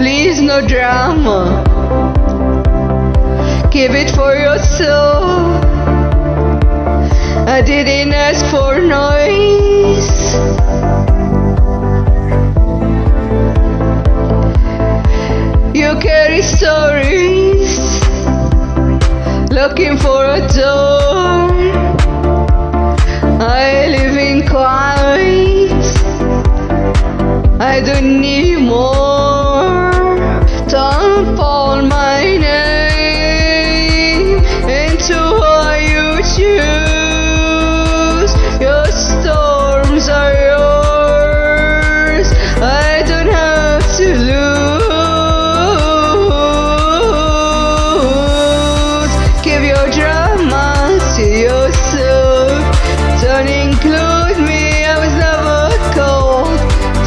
please, no drama. Keep it for yourself. I didn't ask for noise. You carry stories, looking for a door. I live in quiet, I don't need more. Don't call my name into how you choose. Your storms are yours, I don't have to lose. Keep your drama to yourself, don't include me, I was never cold.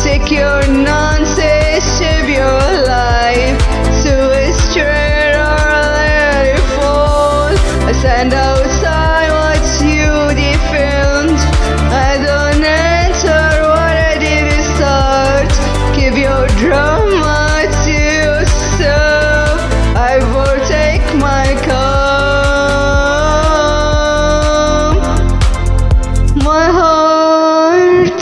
Take your nonsense, shape your life to a straight or let it fall. I stand outside what you defend, I don't enter what I didn't start. Keep your drama to yourself, I will take my calm. My heart,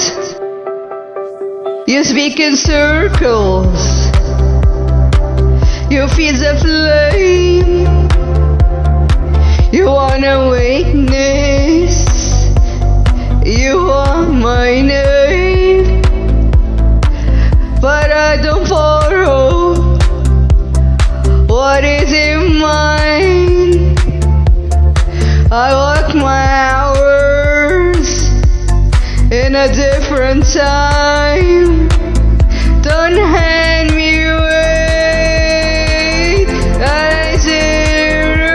you speak in circles, you feed the flame, you want a witness, you want my name, but I don't borrow what is in mine. I work my hours in a different time. Don't hand me weight, I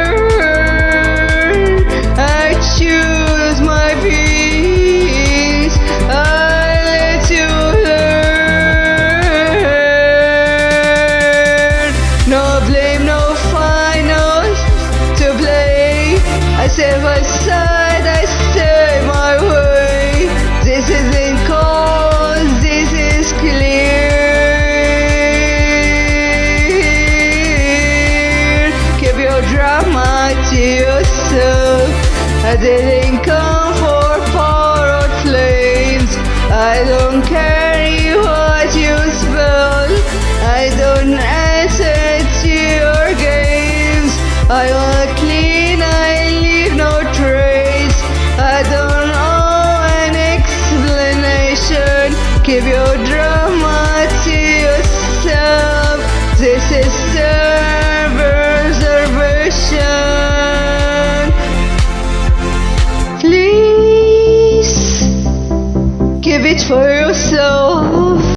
learn. I choose my peace, I let you learn. No blame, no finals to play. I stay my side, I stay my way. This isn't cause, this is clear. Keep your drama to yourself. I didn't come for power or flames, I don't care.